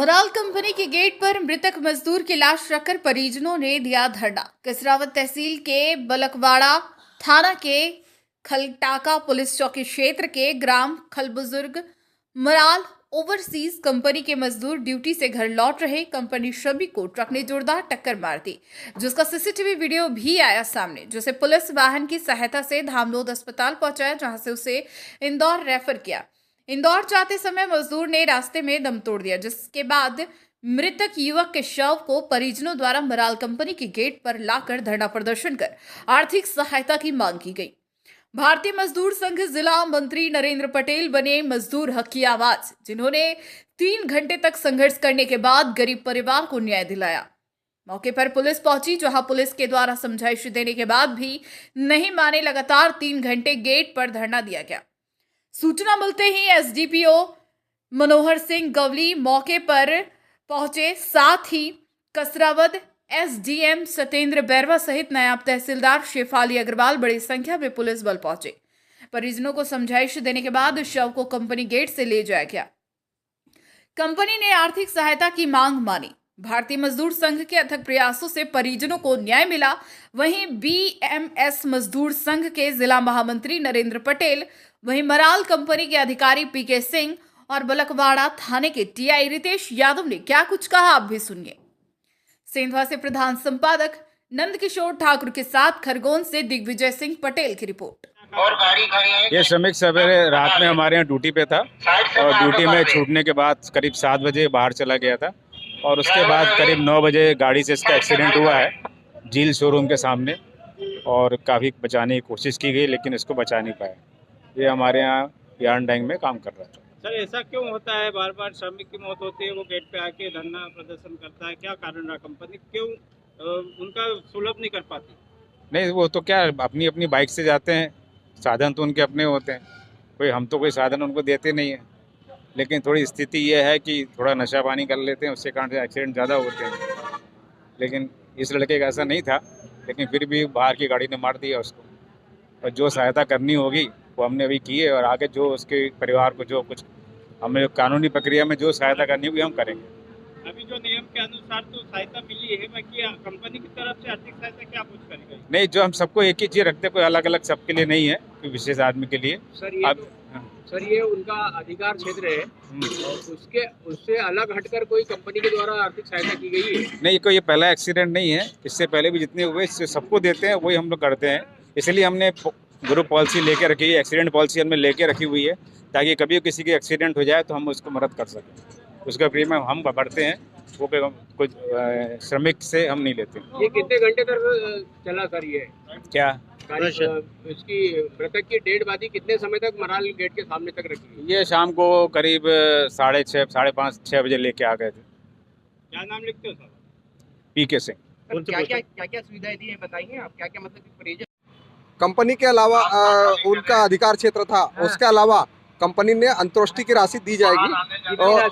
Moral company के gate पर मृतक मजदूर की लाश रखकर परिजनों ने दिया धरना। कसरावत तहसील के बलकवाड़ा थाना के खलटाका पुलिस चौकी क्षेत्र के ग्राम खलबुजुर्ग मराल ओवरसीज कंपनी के मजदूर ड्यूटी से घर लौट रहे। कंपनी श्रमिक को ट्रक ने जोरदार टक्कर मार दी, जिसका सीसीटीवी वीडियो भी आया सामने, जिसे पुलिस वाहन की सहायता से धामलोद अस्पताल पहुंचाया, जहां से उसे इंदौर रेफर किया। इंदौर जाते समय मजदूर ने रास्ते में दम तोड़ दिया, जिसके बाद मृतक युवक के शव को परिजनों द्वारा मराल कंपनी के गेट पर लाकर धरना प्रदर्शन कर आर्थिक सहायता की मांग की गई। भारतीय मजदूर संघ जिला मंत्री नरेंद्र पटेल बने मजदूर हक की आवाज, जिन्होंने 3 घंटे तक संघर्ष करने के बाद गरीब परिवार को न्याय दिलाया। मौके पर पुलिस पहुंची, जहां पुलिस के द्वारा समझाइश देने के बाद भी नहीं माने। लगातार 3 घंटे गेट पर धरना दिया गया। सूचना मिलते ही एसडीपीओ मनोहर सिंह गवली मौके पर पहुंचे, साथ ही कसरावद एसडीएम सत्येंद्र बैरवा सहित नायब तहसीलदार शेफाली अग्रवाल बड़ी संख्या में पुलिस बल पहुंचे। परिजनों को समझाइश देने के बाद शव को कंपनी गेट से ले जाया गया। कंपनी ने आर्थिक सहायता की मांग मानी। भारतीय मजदूर संघ के अथक प्रयासों से परिजनों को न्याय मिला। वहीं बीएमएस मजदूर संघ के जिला महामंत्री नरेंद्र पटेल, वहीं मराल कंपनी के अधिकारी पीके सिंह और बलकवाड़ा थाने के टीआई रितेश यादव ने क्या कुछ कहा, आप भी सुनिए। सेंधवा से प्रधान संपादक नंदकिशोर ठाकुर के साथ खरगोन से दिग्विजय सिंह पटेल की रिपोर्ट। ये श्रमिक सवेरे रात में हमारे यहाँ ड्यूटी पे था और ड्यूटी में छूटने के बाद करीब 7 बजे बाहर चला गया था और उसके बाद करीब 9 बजे गाड़ी से इसका एक्सीडेंट हुआ है झील शोरूम के सामने और काफ़ी बचाने की कोशिश की गई, लेकिन इसको बचा नहीं पाया। ये हमारे यहाँ यार्न डैंग में काम कर रहा था। सर, ऐसा क्यों होता है? बार बार श्रमिक की मौत होती है, वो गेट पे आके धरना प्रदर्शन करता है, क्या कारण रहा? कंपनी क्यों उनका सुलभ नहीं कर पाती? नहीं, वो तो क्या अपनी अपनी बाइक से जाते हैं, साधन तो उनके अपने होते हैं, हम तो कोई साधन उनको देते नहीं है। लेकिन थोड़ी स्थिति ये है कि थोड़ा नशा पानी कर लेते हैं, उसके कारण से एक्सीडेंट ज़्यादा होते हैं। लेकिन इस लड़के का ऐसा नहीं था, लेकिन फिर भी बाहर की गाड़ी ने मार दिया उसको। और जो सहायता करनी होगी वो हमने अभी की है और आगे जो उसके परिवार को जो कुछ हमें कानूनी प्रक्रिया में जो सहायता करनी होगी हम करेंगे। अभी जो नियम के अनुसार तो सहायता मिली है, बाकी कंपनी की तरफ से आर्थिक सहायता क्या कुछ करेगी? नहीं, जो हम सबको एक ही चीज़ रखते हैं, कोई अलग अलग सबके लिए नहीं है, कोई विशेष आदमी के लिए। सर, ये उनका अधिकार क्षेत्र है और उससे अलग हटकर कोई कंपनी के द्वारा आर्थिक सहायता की गई है? नहीं, कोई ये पहला एक्सीडेंट नहीं है, इससे पहले भी जितने हुए सबको देते हैं, वही हम लोग करते हैं। इसलिए हमने ग्रुप पॉलिसी लेके रखी है, एक्सीडेंट पॉलिसी हमने लेके रखी हुई है, ताकि कभी किसी की एक्सीडेंट हो जाए तो हम उसको मदद कर सकें। उसका प्रीमियम हम भरते हैं, वो कुछ श्रमिक से हम नहीं लेते। ये कितने घंटे तक चला सर? ये क्या इसकी मृतक की डेड बॉडी कितने समय तक मराल गेट के सामने तक रखी? ये शाम को करीब 6:30 5:30 6 बजे लेके आ गए थे। क्या नाम लिखते हो सर? पीके सिंह। क्या सुविधाएं दी है बताइए आप? क्या क्या मतलब कंपनी के अलावा उनका अधिकार क्षेत्र था, उसके अलावा कंपनी ने अंतोष्टि की राशि दी जाएगी और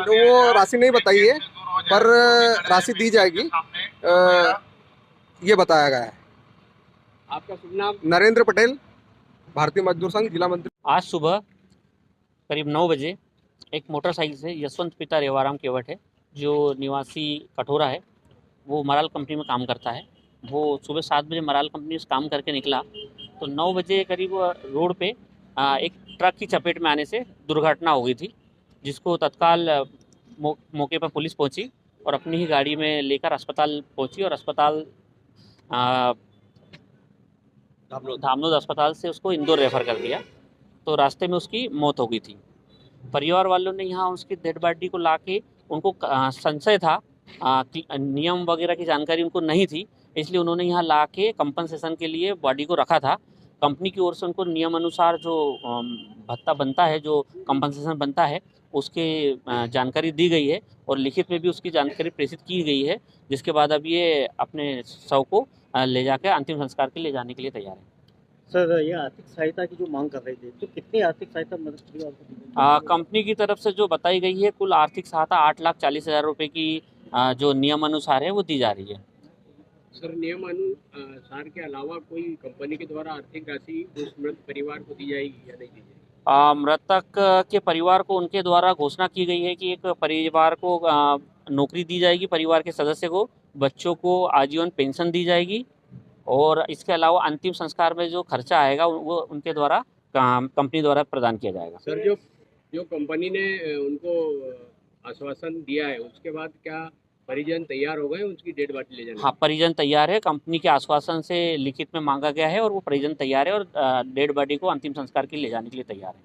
वो राशि नहीं बताई है, पर राशि दी जाएगी, ये बताया गया है। आपका शुभ नाम? नरेंद्र पटेल, भारतीय मजदूर संघ जिला मंत्री। आज सुबह करीब 9 बजे एक मोटरसाइकिल से यशवंत पिता रेवाराम केवट है, जो निवासी कठोरा है, वो मराल कंपनी में काम करता है। वो सुबह 7 बजे मराल कंपनी से काम करके निकला तो 9 बजे करीब रोड पे एक ट्रक की चपेट में आने से दुर्घटना हो गई थी, जिसको तत्काल मौके पर पुलिस पहुंची और अपनी ही गाड़ी में लेकर अस्पताल पहुंची और अस्पताल धामलोद अस्पताल से उसको इंदौर रेफर कर दिया। तो रास्ते में उसकी मौत हो गई थी। परिवार वालों ने यहाँ उसकी डेड बॉडी को लाके, उनको संशय था, नियम वगैरह की जानकारी उनको नहीं थी, इसलिए उन्होंने यहाँ लाके कंपनसेशन के लिए बॉडी को रखा था। कंपनी की ओर से उनको नियम अनुसार जो भत्ता बनता है, जो कंपनसेशन बनता है, उसके जानकारी दी गई है और लिखित में भी उसकी जानकारी प्रेषित की गई है, जिसके बाद अब ये अपने शव को ले जाकर अंतिम संस्कार के लिए जाने के लिए तैयार है। सर, ये आर्थिक सहायता की जो मांग कर रहे थे, तो कितनी आर्थिक सहायता मदद की आपको? कंपनी की तरफ से जो बताई गई है, कुल आर्थिक सहायता 8,40,000 रुपये की जो नियम अनुसार है वो दी जा रही है। सर, नियम अनुसार के अलावा कोई कंपनी के द्वारा आर्थिक राशि उस मृत परिवार को दी जाएगी या नहीं दी जाएगी? मृतक के परिवार को उनके द्वारा घोषणा की गई है कि एक परिवार को नौकरी दी जाएगी, परिवार के सदस्य को, बच्चों को आजीवन पेंशन दी जाएगी और इसके अलावा अंतिम संस्कार में जो खर्चा आएगा वो उनके द्वारा कंपनी द्वारा प्रदान किया जाएगा। सर, जो कंपनी ने उनको आश्वासन दिया है, उसके बाद क्या परिजन तैयार हो गए उसकी डेड बॉडी ले जाने? हाँ, परिजन तैयार है, कंपनी के आश्वासन से लिखित में मांगा गया है और वो परिजन तैयार है और डेड बॉडी को अंतिम संस्कार के लिए ले जाने के लिए तैयार है।